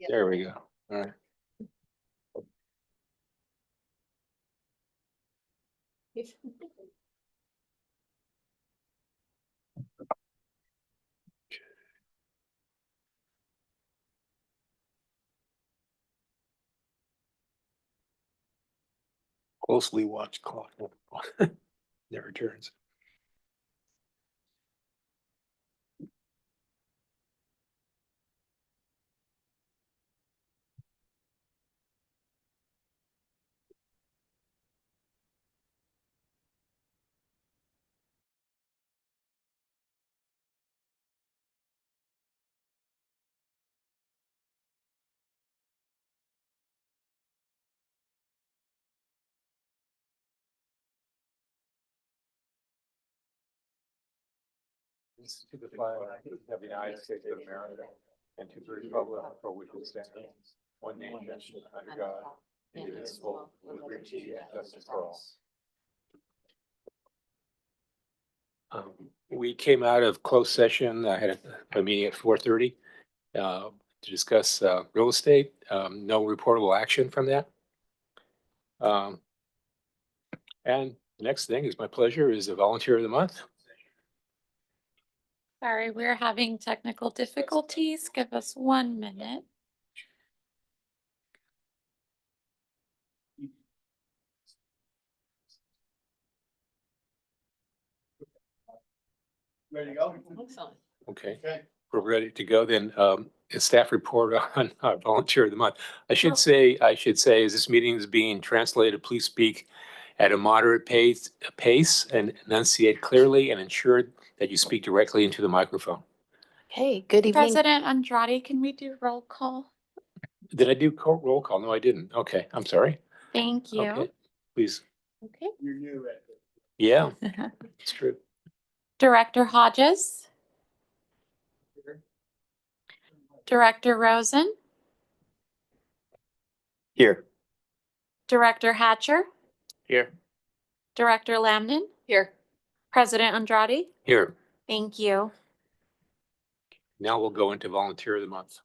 There we go. All right. Closely watched clock. Never turns. To the flag of the United States of America and to the republic for which it stands, one nation under God, indivisible, with liberty and justice for all. We came out of closed session. I had a meeting at 4:30 to discuss real estate. No reportable action from that. And the next thing is my pleasure is the volunteer of the month. Sorry, we're having technical difficulties. Give us 1 minute. Ready to go? Okay, Okay. we're ready to go then. A staff report on volunteer of the month. I should say, as this meeting is being translated, please speak at a moderate pace and enunciate clearly and ensure that you speak directly into the microphone. Hey, good evening. President Andrade, can we do roll call? Did I do roll call? No, I didn't. Okay, I'm sorry. Thank you. Okay, please. Okay. You're new at it. Yeah, it's true. Director Hodges. Director Rosen. Here. Director Hatcher. Here. Director Lamden. Here. President Andrade. Here. Thank you. Now we'll go into volunteer of the month.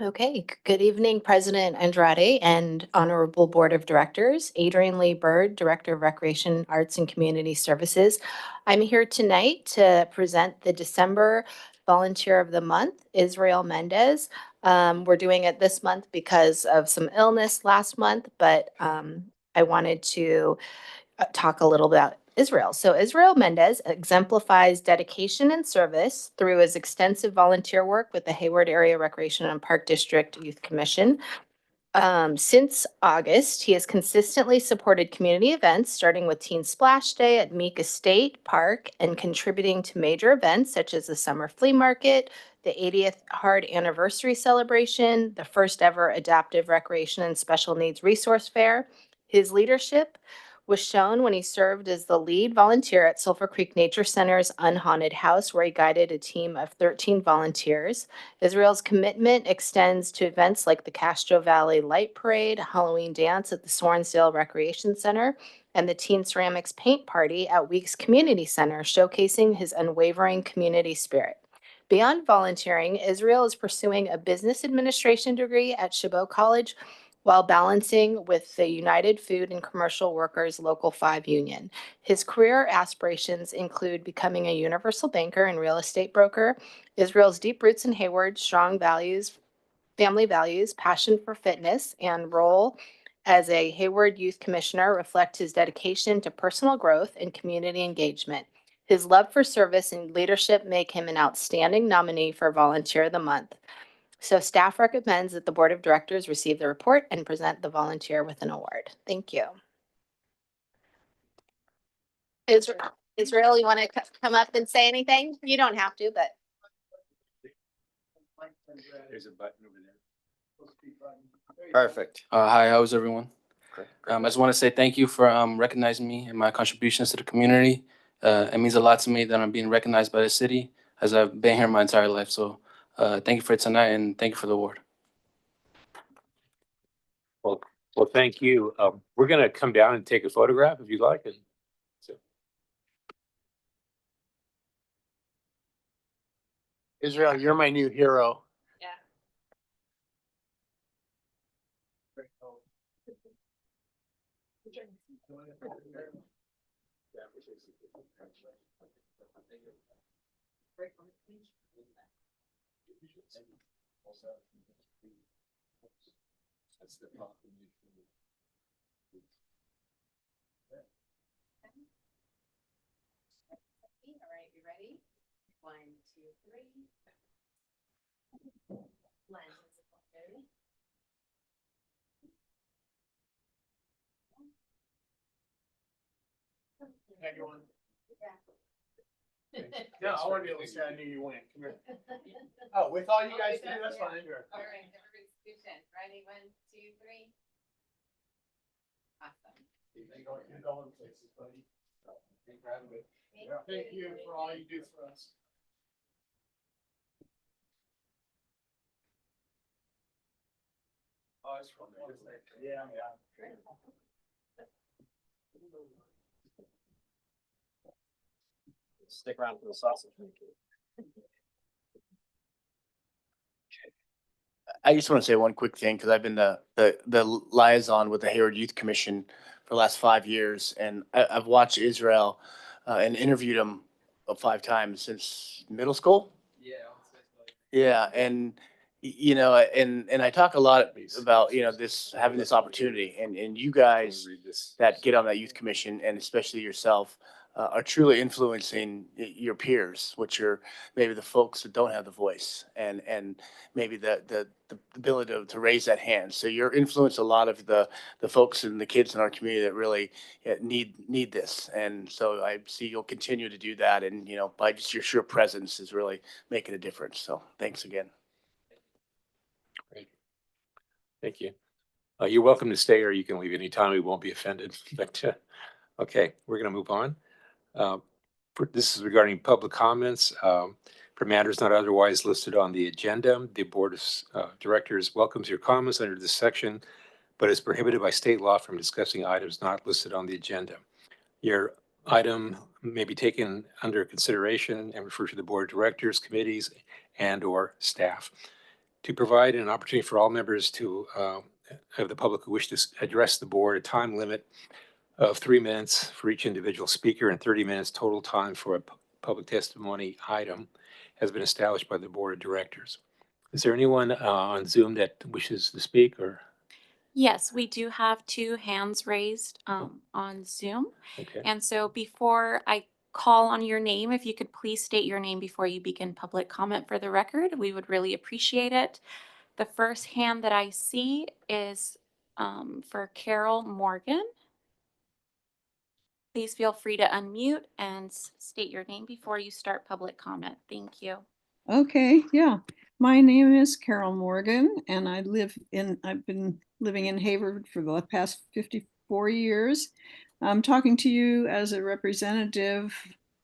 Okay, good evening, President Andrade and Honorable Board of Directors. Adrienne Lee Bird, Director of Recreation, Arts and Community Services. I'm here tonight to present the December Volunteer of the Month, Israel Mendez. We're doing it this month because of some illness last month, but I wanted to talk a little about Israel. So Israel Mendez exemplifies dedication and service through his extensive volunteer work with the Hayward Area Recreation and Park District Youth Commission. Since August, he has consistently supported community events, starting with Teen Splash Day at Meek Estate Park and contributing to major events such as the Summer Flea Market, the 80th Hard Anniversary Celebration, the first ever Adaptive Recreation and Special Needs Resource Fair. His leadership was shown when he served as the lead volunteer at Sulphur Creek Nature Center's Unhaunted House, where he guided a team of 13 volunteers. Israel's commitment extends to events like the Castro Valley Light Parade, Halloween Dance at the Sorensdale Recreation Center, and the Teen Ceramics Paint Party at Weeks Community Center, showcasing his unwavering community spirit. Beyond volunteering, Israel is pursuing a business administration degree at Chabot College while balancing with the United Food and Commercial Workers Local 5 Union. His career aspirations include becoming a universal banker and real estate broker. Israel's deep roots in Hayward, strong values, family values, passion for fitness, and role as a Hayward Youth Commissioner reflect his dedication to personal growth and community engagement. His love for service and leadership make him an outstanding nominee for Volunteer of the Month. So staff recommends that the Board of Directors receive the report and present the volunteer with an award. Thank you. Israel, you want to come up and say anything? You don't have to, but. There's a button over there. Perfect. Hi, how's everyone? Great. I just want to say thank you for recognizing me and my contributions to the community. It means a lot to me that I'm being recognized by the city as I've been here my entire life. So thank you for tonight and thank you for the award. Well, thank you. We're going to come down and take a photograph if you'd like. And so. Israel, you're my new hero. All right, you ready? 1, 2, 3. Lenses. Ready? Everyone. Yeah, I want to be able to say I knew you win. Come here. Oh, with all you guys do, that's fine. Sure. All right, everybody's good. Ready? 1, 2, 3. Awesome. You're going places, buddy. Thank you for all you do for us. Oh, it's from yeah. Stick around for the sausage. I just want to say one quick thing, because I've been the liaison with the Hayward Youth Commission for the last 5 years, and I've watched Israel and interviewed him 5 times since middle school. Yeah, and you know, and I talk a lot about, you know, this having this opportunity, and you guys that get on that youth commission, and especially yourself, are truly influencing your peers, which are maybe the folks that don't have the voice, and maybe the ability to raise that hand. So you're influence a lot of the folks and the kids in our community that really need this, and so I see you'll continue to do that, and you know, by just your sheer presence is really making a difference. So thanks again. Great. Thank you. You're welcome to stay, or you can leave anytime. We won't be offended. But okay, we're going to move on. This is regarding public comments for matters not otherwise listed on the agenda. The Board of Directors welcomes your comments under this section, but is prohibited by state law from discussing items not listed on the agenda. Your item may be taken under consideration and referred to the Board of Directors, committees, and/or staff. To provide an opportunity for all members to of the public who wish to address the board, a time limit of 3 minutes for each individual speaker and 30 minutes total time for a public testimony item has been established by the Board of Directors. Is there anyone on Zoom that wishes to speak, or? Yes, we do have 2 hands raised on Zoom. Okay. And so before I call on your name, if you could please state your name before you begin public comment for the record, we would really appreciate it. The first hand that I see is for Carol Morgan. Please feel free to unmute and state your name before you start public comment. Thank you. Okay, yeah. My name is Carol Morgan, and I've been living in Hayward for the past 54 years. I'm talking to you as a representative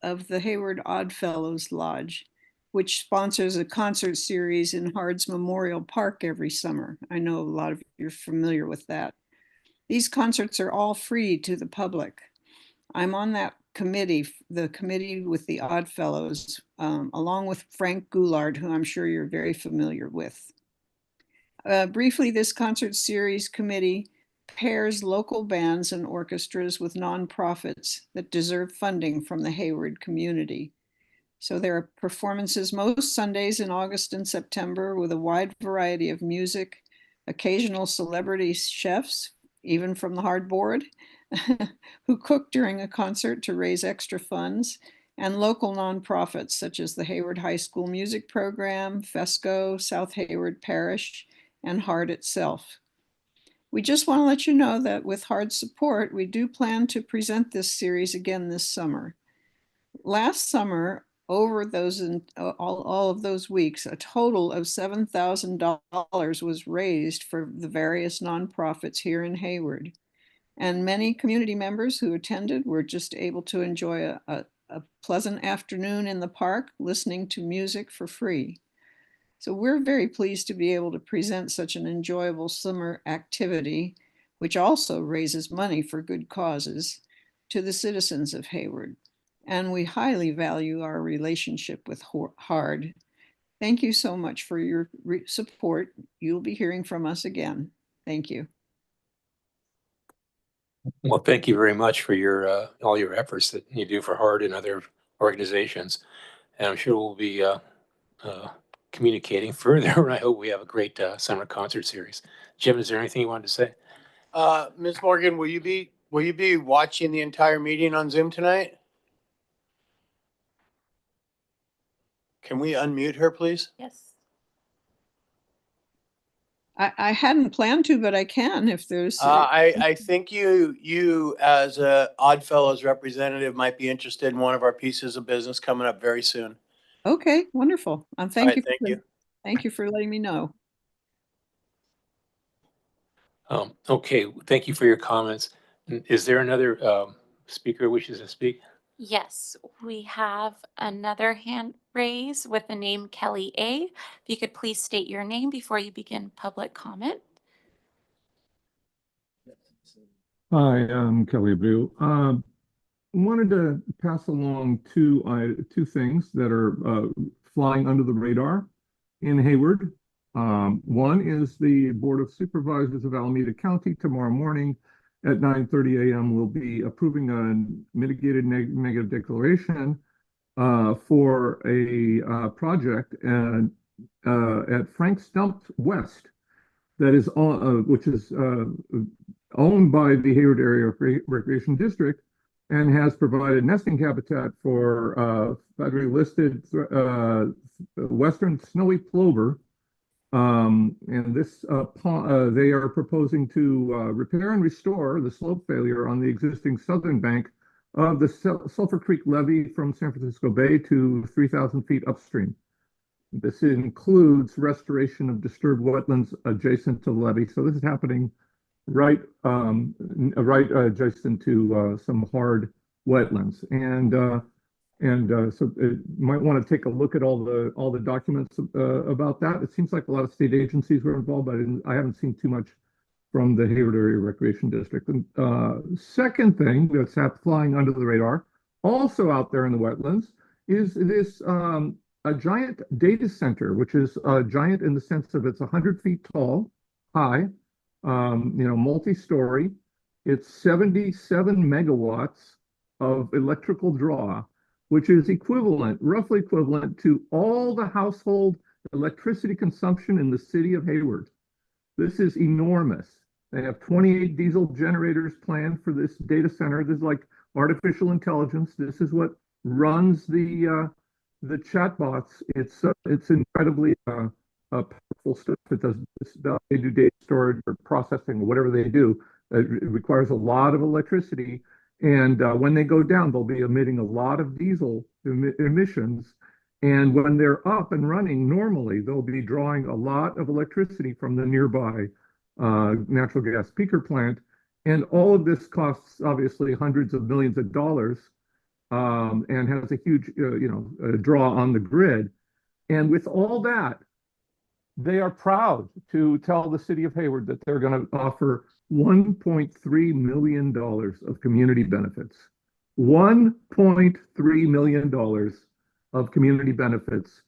of the Hayward Oddfellows Lodge, which sponsors a concert series in Hard's Memorial Park every summer. I know a lot of you are familiar with that. These concerts are all free to the public. I'm on that committee, the committee with the Oddfellows, along with Frank Goulard, who I'm sure you're very familiar with. Briefly, this concert series committee pairs local bands and orchestras with nonprofits that deserve funding from the Hayward community. So there are performances most Sundays in August and September with a wide variety of music, occasional celebrity chefs, even from the Hard Board, who cook during a concert to raise extra funds, and local nonprofits such as the Hayward High School Music Program, FESCO, South Hayward Parish, and Hard itself. We just want to let you know that with Hard's support, we do plan to present this series again this summer. Last summer, over those all of those weeks, a total of $7,000 was raised for the various nonprofits here in Hayward. And many community members who attended were just able to enjoy a pleasant afternoon in the park, listening to music for free. So we're very pleased to be able to present such an enjoyable summer activity, which also raises money for good causes, to the citizens of Hayward. And we highly value our relationship with Hard. Thank you so much for your support. You'll be hearing from us again. Thank you. Well, thank you very much for your, all your efforts that you do for HART and other organizations. And I'm sure we'll be uh, communicating further. I hope we have a great summer concert series. Jim, is there anything you wanted to say? Ms. Morgan, will you be watching the entire meeting on Zoom tonight? Can we unmute her, please? Yes. I hadn't planned to, but I can if there's. I think you as a Oddfellows representative might be interested in one of our pieces of business coming up very soon. Okay, wonderful. All Thank right, you. thank you. Thank you for letting me know. Okay, thank you for your comments. Is there another speaker who wishes to speak? Yes, we have another hand raised with the name Kelly A. If you could please state your name before you begin public comment. Hi, I'm Kelly Abreu. Wanted to pass along two things that are flying under the radar in Hayward. One is the Board of Supervisors of Alameda County tomorrow morning at 9:30 a.m. will be approving a mitigated negative declaration for a project at Frank Stump West that is which is owned by the Hayward Area Recreation District and has provided nesting habitat for federally listed western snowy plover. And this they are proposing to repair and restore the slope failure on the existing southern bank of the Sulphur Creek levee from San Francisco Bay to 3,000 feet upstream. This includes restoration of disturbed wetlands adjacent to the levee. So this is happening right adjacent to some hard wetlands, and so you might want to take a look at all the documents about that. It seems like a lot of state agencies were involved, but I haven't seen too much from the Hayward Area Recreation District. And second thing that's flying under the radar, also out there in the wetlands, is this a giant data center, which is giant in the sense of it's 100 feet tall, high, multi-story. It's 77 megawatts of electrical draw, which is roughly equivalent to all the household electricity consumption in the city of Hayward. This is enormous. They have 28 diesel generators planned for this data center. This is like artificial intelligence. This is what runs the chatbots. It's incredibly powerful stuff. It does they do data storage or processing or whatever they do. It requires a lot of electricity, and when they go down, they'll be emitting a lot of diesel emissions. And when they're up and running normally, they'll be drawing a lot of electricity from the nearby natural gas peaker plant. And all of this costs obviously hundreds of millions of dollars, and has a huge, draw on the grid. And with all that, they are proud to tell the city of Hayward that they're going to offer $1.3 million of community benefits. $1.3 million of community benefits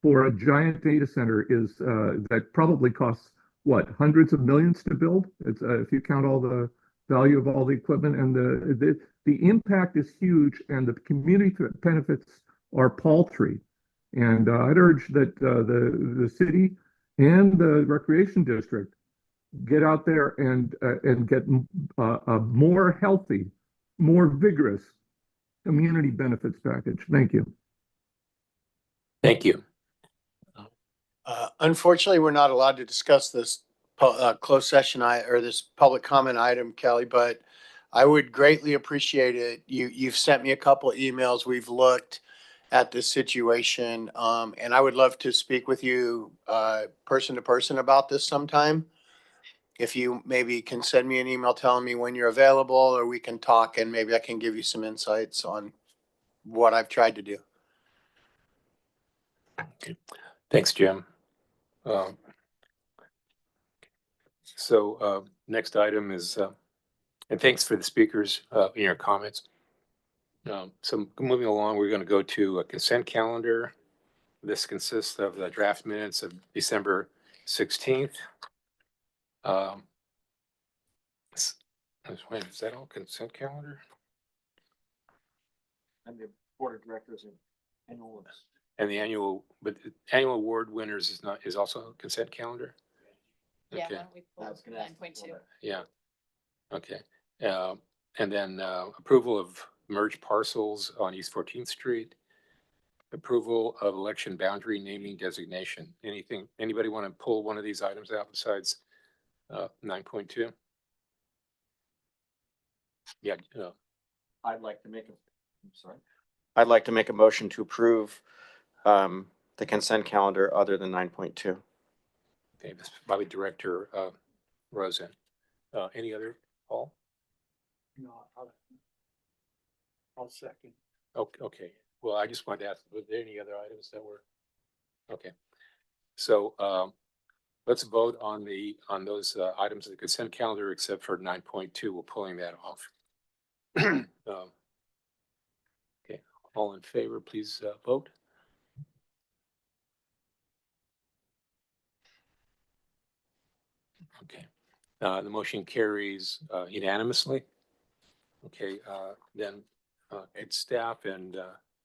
for a giant data center is that probably costs what, hundreds of millions to build? It's if you count all the value of all the equipment, and the impact is huge, and the community benefits are paltry. And I'd urge that the city and the recreation district get out there and get a more healthy, more vigorous community benefits package. Thank you. Thank you. Unfortunately, we're not allowed to discuss this closed session or this public comment item, Kelly, but I would greatly appreciate it. You've sent me a couple emails. We've looked at this situation, and I would love to speak with you person to person about this sometime. If you maybe can send me an email telling me when you're available, or we can talk and maybe I can give you some insights on what I've tried to do. Okay. Thanks, Jim. So next item is, and thanks for the speakers in your comments. So moving along, we're going to go to a consent calendar. This consists of the draft minutes of December 16th. Wait, is that all consent calendar? And the board of directors and annual. And the annual, but the annual award winners is not, is also consent calendar? Yeah, Okay. why don't we pull 9.2? Yeah, okay. And then approval of merged parcels on East 14th Street. Approval of election boundary naming designation. Anything, anybody want to pull one of these items out besides 9.2? Yeah, I'd like to make a motion to approve the consent calendar other than 9.2. okay, this is by Director Rosen. Any other, Paul? No, I'll second. Okay, well, I just wanted to ask, were there any other items that were? Okay, so let's vote on those items of the consent calendar except for 9.2. We're pulling that off. Okay, all in favor, please vote. Okay, the motion carries unanimously. Okay, then its staff and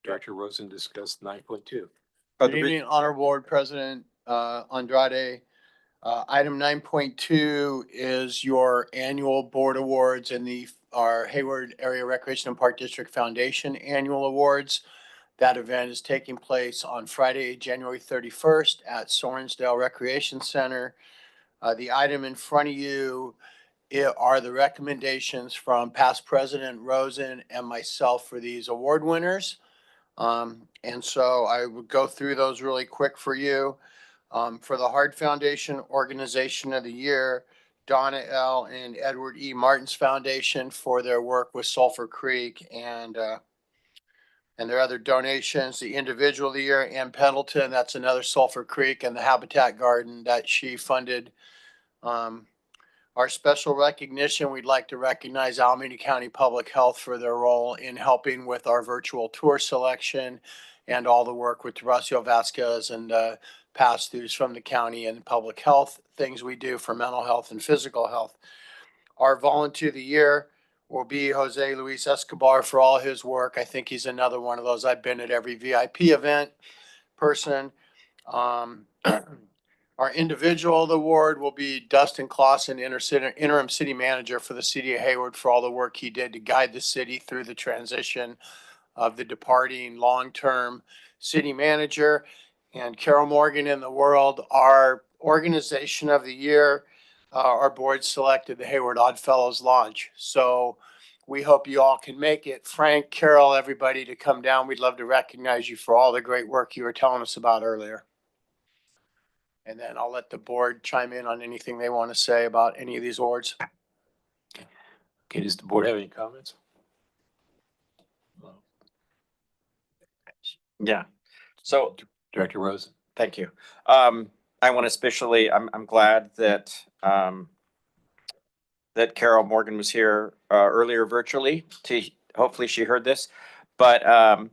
Director Rosen discussed 9.2. Good evening, Honorable Board President Andrade. Item 9.2 is your annual board awards and our Hayward Area Recreation and Park District Foundation Annual Awards. That event is taking place on Friday, January 31st at Sorensdale Recreation Center. The item in front of you are the recommendations from past President Rosen and myself for these award winners. And so I would go through those really quick for you. For the Hart Foundation Organization of the Year, Donna L. and Edward E. Martin's Foundation for their work with Sulphur Creek and their other donations. The Individual of the Year, Ann Pendleton, that's another Sulphur Creek, and the Habitat Garden that she funded. Our special recognition, we'd like to recognize Alameda County Public Health for their role in helping with our virtual tour selection and all the work with Horacio Vasquez and pass-throughs from the county and public health, things we do for mental health and physical health. Our Volunteer of the Year will be Jose Luis Escobar for all his work. I think he's another one of those. I've been at every VIP event person. Our Individual Award will be Dustin Clausen, interim city manager for the city of Hayward, for all the work he did to guide the city through the transition of the departing long-term city manager. And Carol Morgan in the World, our Organization of the Year. Our board selected the Hayward Oddfellows Lodge. So we hope you all can make it. Frank, Carol, everybody to come down. We'd love to recognize you for all the great work you were telling us about earlier. And then I'll let the board chime in on anything they want to say about any of these awards. Okay, does the board have any comments? Yeah. So Director Rosen. thank you. I want to especially, I'm glad that that Carol Morgan was here earlier virtually to hopefully she heard this, but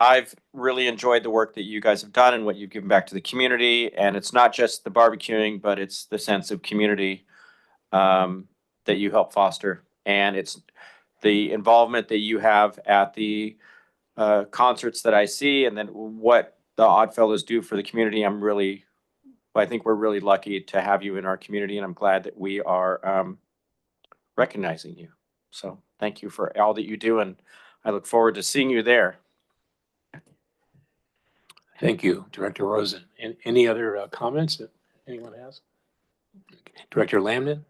I've really enjoyed the work that you guys have done and what you've given back to the community. And it's not just the barbecuing, but it's the sense of community that you help foster. And it's the involvement that you have at the concerts that I see, and then what the Oddfellows do for the community. I think we're really lucky to have you in our community, and I'm glad that we are recognizing you. So thank you for all that you do, and I look forward to seeing you there. Thank you, Director Rosen. Any other comments that anyone has? Director Lamden?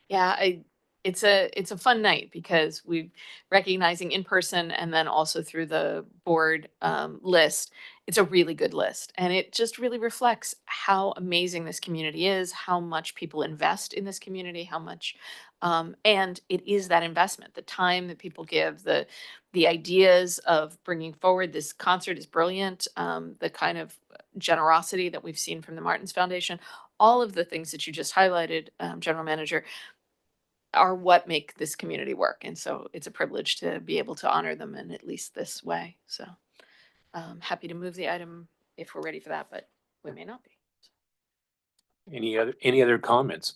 Yeah, it's a fun night because we recognizing in person and then also through the board list. It's a really good list, and it just really reflects how amazing this community is, how much people invest in this community, how much and it is that investment, the time that people give, the ideas of bringing forward this concert is brilliant, the kind of generosity that we've seen from the Martins Foundation, all of the things that you just highlighted, General Manager, are what make this community work. And so it's a privilege to be able to honor them in at least this way. So happy to move the item if we're ready for that, but we may not be. Any other comments?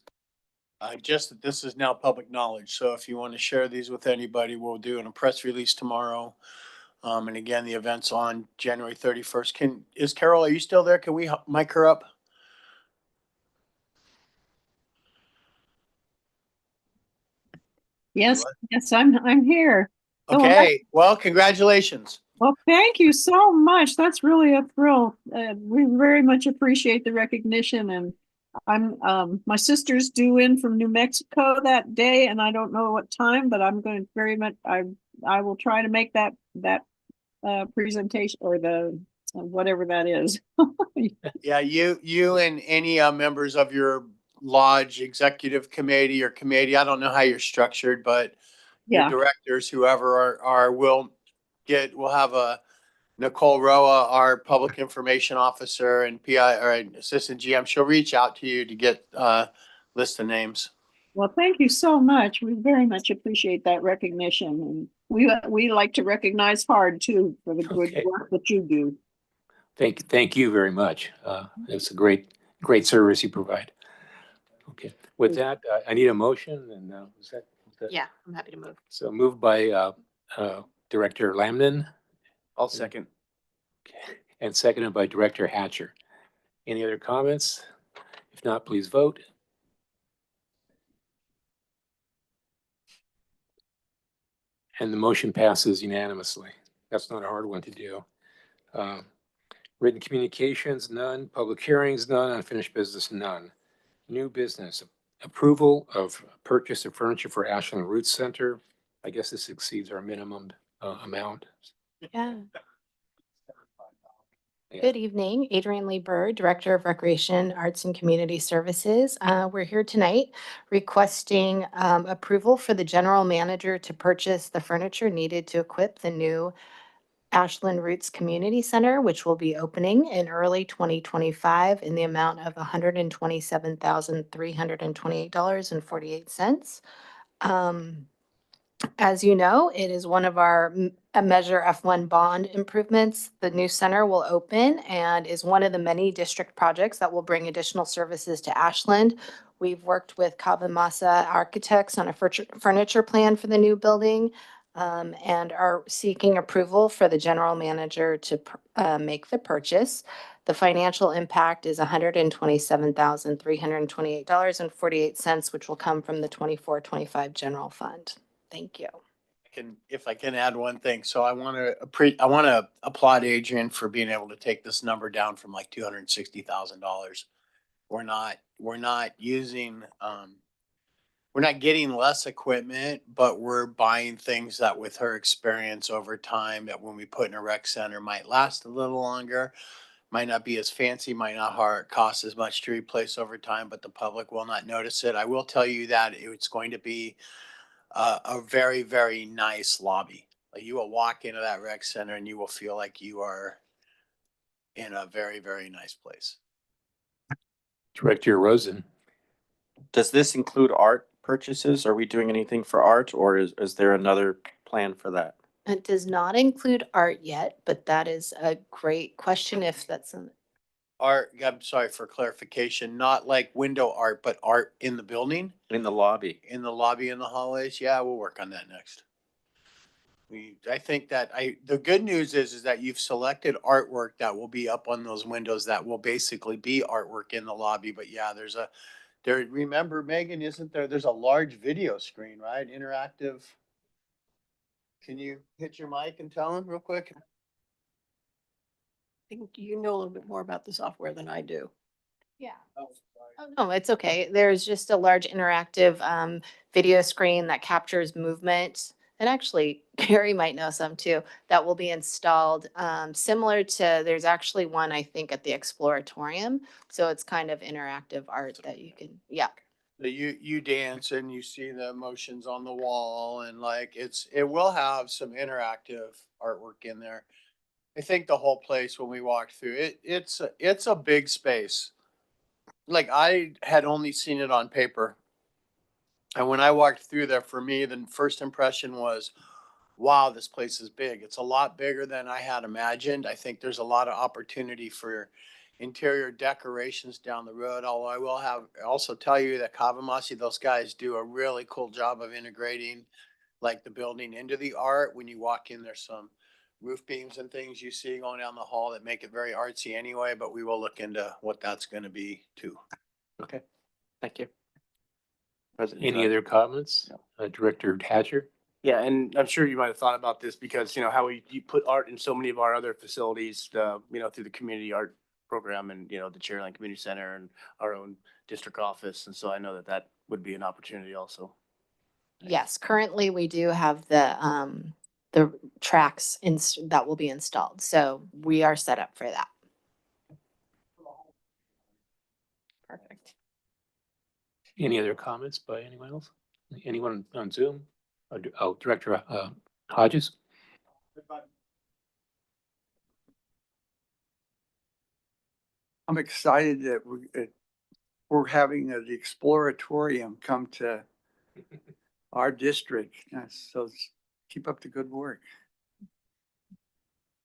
Just that this is now public knowledge, so if you want to share these with anybody, we'll do in a press release tomorrow. And again, the event's on January 31st. Is Carol, are you still there? Can we mic her up? Yes, yes, I'm here. Oh, well, Okay, well, congratulations. Well, thank you so much. That's really a thrill. We very much appreciate the recognition, and my sister's due in from New Mexico that day, and I don't know what time, but I'm going to very much, I will try to make that presentation or the whatever that is. Yeah, you and any members of your lodge executive committee or committee, I don't know how you're structured, but your Yeah, directors, whoever we'll have a Nicole Roa, our public information officer and PI or assistant GM. She'll reach out to you to get list of names. well, thank you so much. We very much appreciate that recognition, and we like to recognize hard too for the good Okay. work that you do. Thank you very much. It's a great service you provide. Okay, with that, I need a motion and is that? Yeah, I'm happy to move. So moved by Director Lamden. I'll second. Okay, and seconded by Director Hatcher. Any other comments? If not, please vote. And the motion passes unanimously. That's not a hard one to do. Written communications, none. Public hearings, none. Unfinished business, none. New business, approval of purchase of furniture for Ashland Roots Center. I guess this exceeds our minimum amount. Yeah. Yeah. Good evening, Adrienne Lee Bird, Director of Recreation, Arts and Community Services. We're here tonight requesting approval for the general manager to purchase the furniture needed to equip the new Ashland Roots Community Center, which will be opening in early 2025 in the amount of $127,328.48. As you know, it is one of our a Measure F1 bond improvements. The new center will open and is one of the many district projects that will bring additional services to Ashland. We've worked with Kawamasa Architects on a furniture plan for the new building and are seeking approval for the general manager to make the purchase. The financial impact is $127,328.48, which will come from the 24-25 general fund. Thank you. If I can add one thing. So I want to applaud Adrian for being able to take this number down from like $260,000. We're not using, we're not getting less equipment, but we're buying things that with her experience over time that when we put in a rec center might last a little longer, might not be as fancy, might not cost as much to replace over time, but the public will not notice it. I will tell you that it's going to be a very, very nice lobby. Like you will walk into that rec center and you will feel like you are in a very, very nice place. Director Rosen. Does this include art purchases? Are we doing anything for art, or is there another plan for that? It does not include art yet, but that is a great question if that's an Art, I'm sorry for clarification, not like window art, but art in the building, In the lobby? in the lobby, in the hallways. Yeah, we'll work on that next. I think that the good news is that you've selected artwork that will be up on those windows that will basically be artwork in the lobby. But yeah, remember Megan, there's a large video screen, right? Interactive. Can you hit your mic and tell them real quick? I think you know a little bit more about the software than I do. Yeah. Oh, sorry. Oh, no, it's okay. There's just a large interactive video screen that captures movement. And actually, Gary might know some too, that will be installed similar to, there's actually one, I think, at the Exploratorium. So it's kind of interactive art that you can, yeah. You dance and you see the emotions on the wall and like it will have some interactive artwork in there. I think the whole place when we walked through it's a big space. Like I had only seen it on paper. And when I walked through there, for me, the first impression was, wow, this place is big. It's a lot bigger than I had imagined. I think there's a lot of opportunity for interior decorations down the road. Although I will also tell you that Kavamasi, those guys do a really cool job of integrating like the building into the art. When you walk in, there's some roof beams and things you see going down the hall that make it very artsy anyway, but we will look into what that's gonna be too. Okay, thank you. President Any Andrade. other comments? Director Hatcher? Yeah, and I'm sure you might have thought about this because, you know, how you put art in so many of our other facilities, you know, through the community art program and, you know, the Cherryland Community Center and our own district office. And so I know that that would be an opportunity also. Yes, currently we do have the tracks that will be installed. So we are set up for that. Perfect. Any other comments by anyone else? Anyone on Zoom? Oh, Director Hodges? I'm excited that we're having the Exploratorium come to our district. So keep up the good work.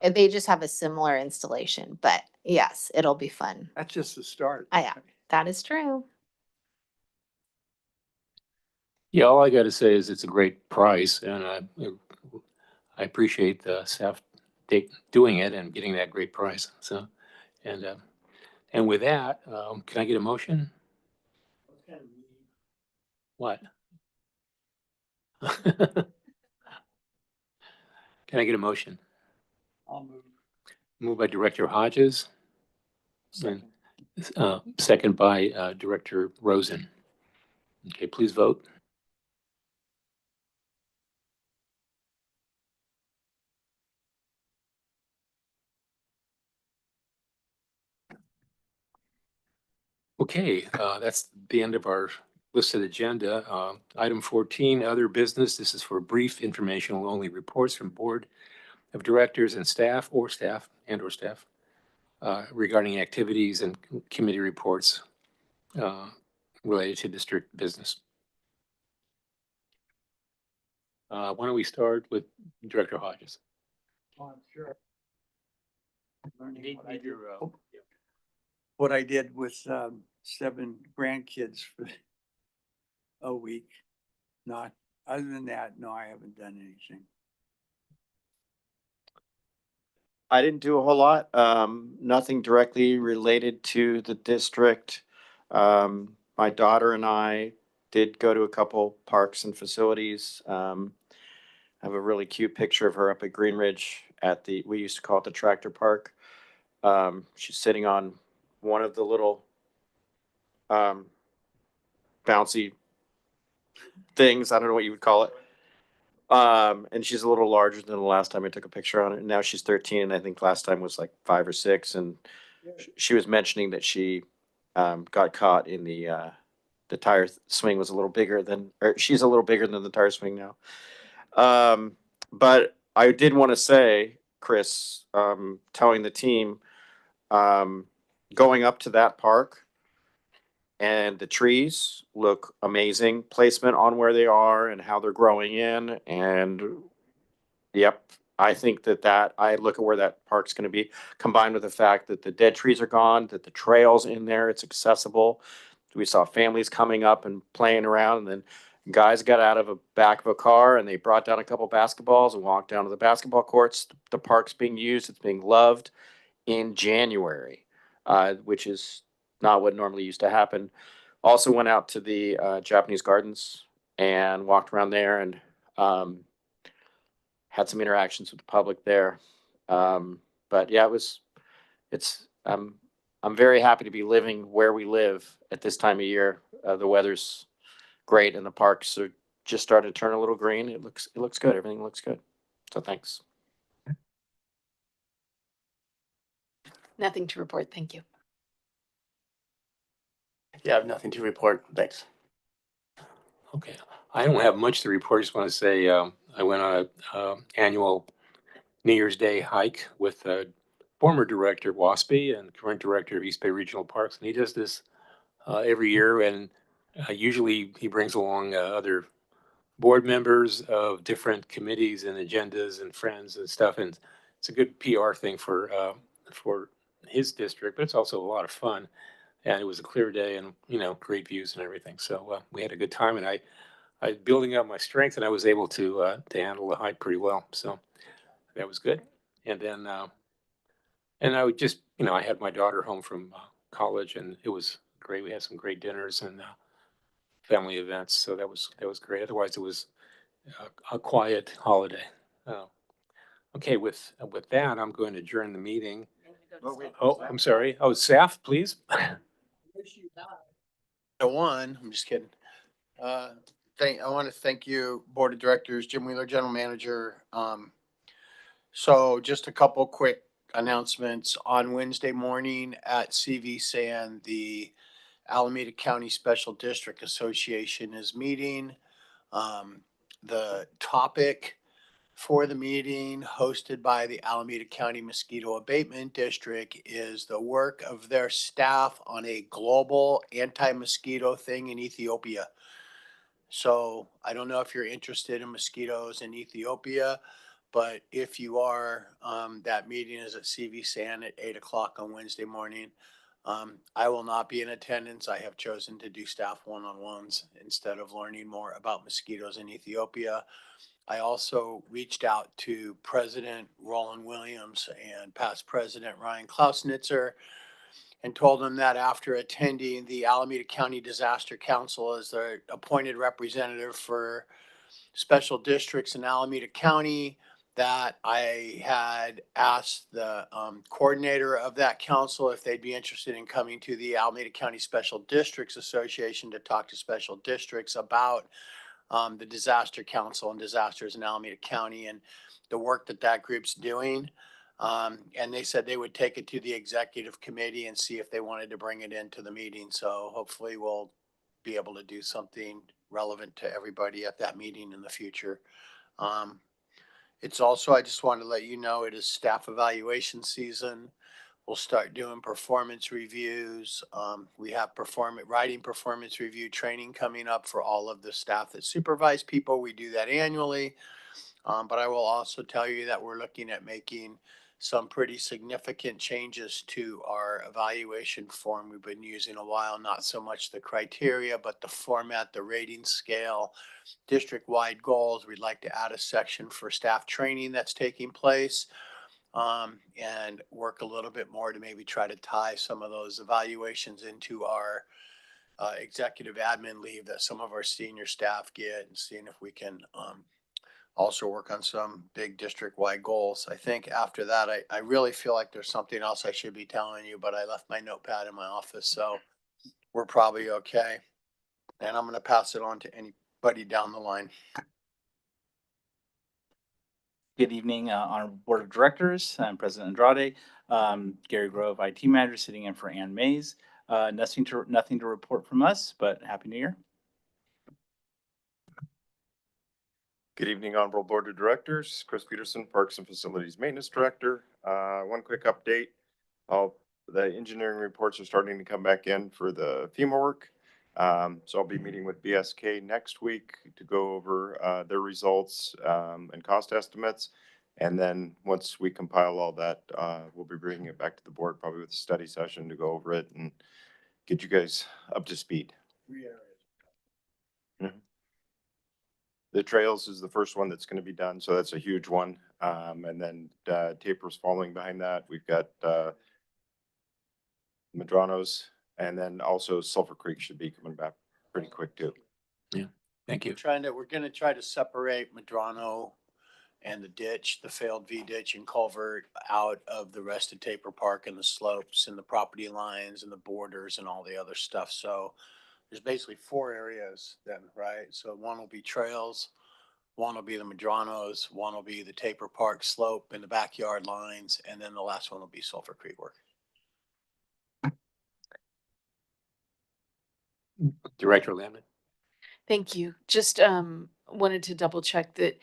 And they just have a similar installation, but yes, it'll be fun. That's just the start. Yeah, that is true. Yeah, all I gotta say is it's a great price and I appreciate the staff doing it and getting that great price. So, and with that, can I get a motion? What? Can I get a motion? I'll move. Moved by Director Hodges. And second by Director Rosen. Okay, please vote. Okay, that's the end of our listed agenda. Item 14, other business. This is for brief informational only reports from Board of Directors and staff or staff regarding activities and committee reports related to district business. Why don't we start with Director Hodges? Sure. What I did with 7 grandkids for a week. Not, other than that, no, I haven't done anything. I didn't do a whole lot, nothing directly related to the district. My daughter and I did go to a couple parks and facilities. I have a really cute picture of her up at Green Ridge at we used to call it the tractor park. She's sitting on one of the little bouncy things. I don't know what you would call it. And she's a little larger than the last time I took a picture on it. And now she's 13. And I think last time was like 5 or 6. And she was mentioning that she got caught in the tire swing was a little bigger than, or she's a little bigger than the tire swing now. But I did want to say, Chris, telling the team, going up to that park and the trees look amazing, placement on where they are and how they're growing in. And yep, I think that I look at where that park's going to be, combined with the fact that the dead trees are gone, that the trail's in there, it's accessible. We saw families coming up and playing around, and then guys got out of the back of a car and they brought down a couple basketballs and walked down to the basketball courts. The park's being used, it's being loved in January, which is not what normally used to happen. Also went out to the Japanese gardens and walked around there and had some interactions with the public there. But yeah, I'm very happy to be living where we live at this time of year. The weather's great and the parks are just starting to turn a little green. It looks good. Everything looks good. So thanks. Nothing to report. Thank you. Yeah, I have nothing to report. Thanks. Okay, I don't have much to report. I just want to say I went on a annual New Year's Day hike with former director Waspy and current director of East Bay Regional Parks, and he does this every year. And usually he brings along other board members of different committees and agendas and friends and stuff. And it's a good PR thing for his district, but it's also a lot of fun. And it was a clear day and, great views and everything. So we had a good time and I building up my strength and I was able to handle the hike pretty well. So that was good. And then, and I would just, I had my daughter home from college and it was great. We had some great dinners and family events. So that was great. Otherwise it was a quiet holiday. Uh, okay. With that, I'm going to adjourn the meeting. Oh, I'm sorry. Oh, Saf, please. I'm just kidding. I want to thank you, Board of Directors, Jim Wheeler, General Manager. So just a couple quick announcements. On Wednesday morning at CV Sand, the Alameda County Special District Association is meeting. The topic for the meeting, hosted by the Alameda County Mosquito Abatement District, is the work of their staff on a global anti-mosquito thing in Ethiopia. So I don't know if you're interested in mosquitoes in Ethiopia, but if you are, that meeting is at CV Sand at 8 o'clock on Wednesday morning. I will not be in attendance. I have chosen to do staff one-on-ones instead of learning more about mosquitoes in Ethiopia. I also reached out to President Roland Williams and past President Ryan Klausnitzer and told them that after attending the Alameda County Disaster Council as their appointed representative for special districts in Alameda County, that I had asked the coordinator of that council if they'd be interested in coming to the Alameda County Special Districts Association to talk to special districts about the Disaster Council and disasters in Alameda County and the work that that group's doing. And they said they would take it to the executive committee and see if they wanted to bring it into the meeting. So hopefully we'll be able to do something relevant to everybody at that meeting in the future. It's also, I just want to let you know, it is staff evaluation season. We'll start doing performance reviews. We have writing performance review training coming up for all of the staff that supervise people. We do that annually. But I will also tell you that we're looking at making some pretty significant changes to our evaluation form we've been using a while, not so much the criteria, but the format, the rating scale, district-wide goals. We'd like to add a section for staff training that's taking place. And work a little bit more to maybe try to tie some of those evaluations into our executive admin leave that some of our senior staff get, and seeing if we can also work on some big district-wide goals. I think after that, I really feel like there's something else I should be telling you, but I left my notepad in my office, so we're probably okay. And I'm gonna pass it on to anybody down the line. Good evening, Honorable Board of Directors. I'm President Andrade. Gary Grove, IT Manager, sitting in for Ann Mays. Nothing to report from us, but Happy New Year. Good evening, Honorable Board of Directors. Chris Peterson, Parks and Facilities Maintenance Director. One quick update. The engineering reports are starting to come back in for the FEMA work. So I'll be meeting with BSK next week to go over their results and cost estimates. And then once we compile all that, we'll be bringing it back to the board, probably with a study session to go over it and get you guys up to speed. The trails is the first one that's going to be done, so that's a huge one. And then Tapers following behind that. We've got Madranos, and then also Sulphur Creek should be coming back pretty quick too. Yeah, thank you. We're gonna try to separate Madrano and the ditch, the failed V ditch and culvert out of the rest of Taper Park and the slopes and the property lines and the borders and all the other stuff. So there's basically 4 areas then, right? So one will be trails, one will be the Madranos, one will be the Taper Park slope and the backyard lines, and then the last one will be Sulphur Creek work. Director Landman. Thank you. Just wanted to double check that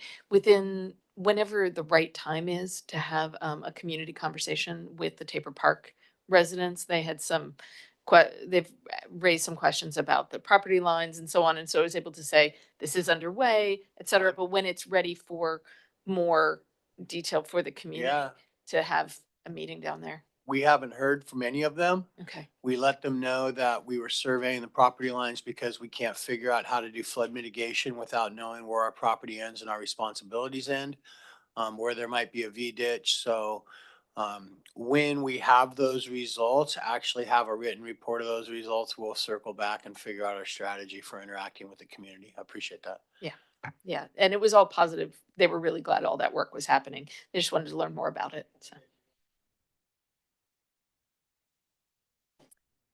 whenever the right time is to have a community conversation with the Taper Park residents, they had they've raised some questions about the property lines and so on. And so I was able to say, this is underway, et cetera. But when it's ready for more detail for the community to have a meeting down there. we haven't heard from any of them. Okay. We let them know that we were surveying the property lines because we can't figure out how to do flood mitigation without knowing where our property ends and our responsibilities end, where there might be a V ditch. So when we have those results, actually have a written report of those results, we'll circle back and figure out our strategy for interacting with the community. I appreciate that. Yeah, and it was all positive. They were really glad all that work was happening. They just wanted to learn more about it. So.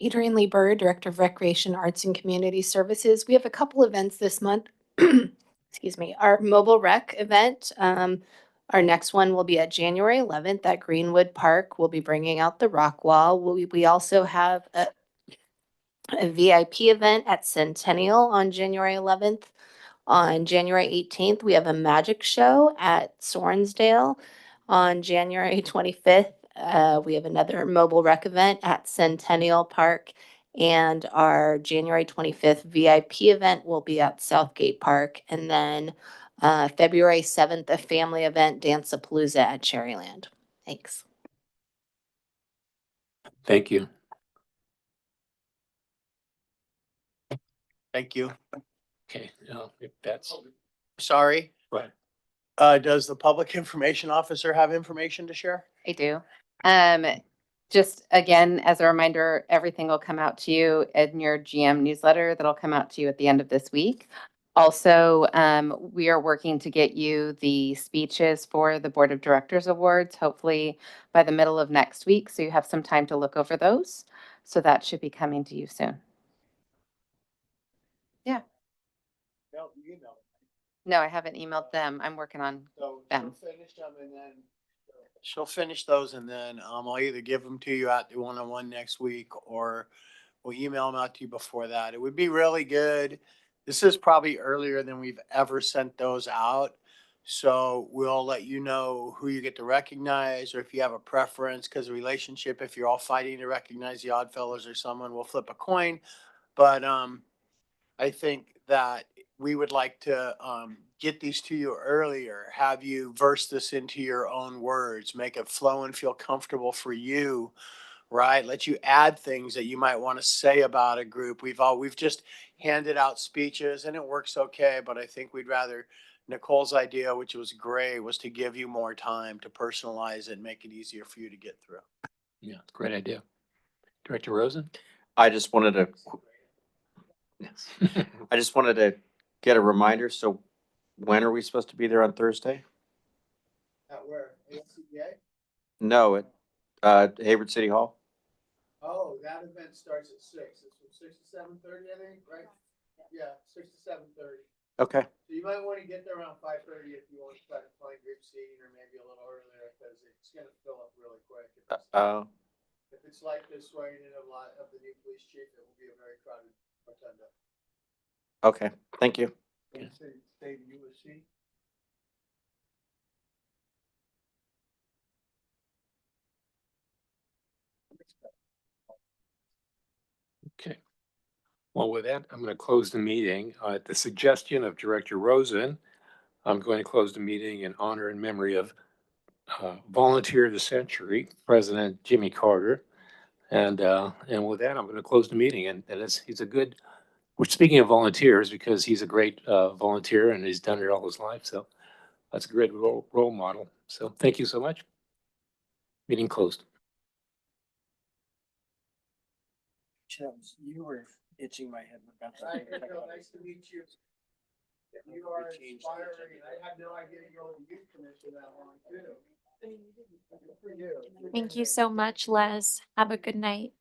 Adrienne Lee Bird, Director of Recreation, Arts and Community Services. We have a couple events this month. Excuse me. Our mobile rec event. Our next one will be at January 11th at Greenwood Park. We'll be bringing out the rock wall. We also have a VIP event at Centennial on January 11th. On January 18th, we have a magic show at Sorensdale. On January 25th, we have another mobile rec event at Centennial Park. And our January 25th VIP event will be at Southgate Park. And then February 7th, a family event, Dance-A-Palooza at Cherryland. Thanks. Thank you. Thank you. Okay, if that's, Sorry. right. Does the public information officer have information to share? I do. Just again, as a reminder, everything will come out to you in your GM newsletter that'll come out to you at the end of this week. Also, we are working to get you the speeches for the Board of Directors Awards, hopefully by the middle of next week. So you have some time to look over those. So that should be coming to you soon. Yeah. No, you know. No, I haven't emailed them. I'm working on So them. she'll finish them and then she'll finish those and then I'll either give them to you at the one-on-one next week or we'll email them out to you before that. It would be really good. This is probably earlier than we've ever sent those out. So we'll let you know who you get to recognize or if you have a preference, because the relationship, if you're all fighting to recognize the Oddfellows or someone, we'll flip a coin. But I think that we would like to get these to you earlier, have you verse this into your own words, make it flow and feel comfortable for you, right? Let you add things that you might want to say about a group. We've just handed out speeches and it works okay, but I think we'd rather, Nicole's idea, which was great, was to give you more time to personalize it and make it easier for you to get through. Yeah, great idea. Director Rosen? I just wanted to, I just wanted to get a reminder. So when are we supposed to be there on Thursday? At where? ACBA? No, at Hayward City Hall. Oh, that event starts at 6. It's from 6 to 7:30, I think, right? Yeah, 6 to 7:30. Okay. So you might want to get there around 5:30 if you want to try to find group seating or maybe a little earlier because it's going to fill up really quick. If it's like the swearing in of the new police chief, it will be a very crowded rotunda. Okay. Thank you. Stay to USC. Okay. Well, with that, I'm going to close the meeting. At the suggestion of Director Rosen, I'm going to close the meeting in honor and memory of Volunteer of the Century, President Jimmy Carter. And with that, I'm going to close the meeting. And he's a good, we're speaking of volunteers because he's a great volunteer and he's done it all his life. So that's a great role model. So thank you so much. Meeting closed. You were itching my head about something. Nice to meet you. You are inspiring. I had no idea you were on the youth commission that long too. Good for you. Thank you so much, Les. Have a good night.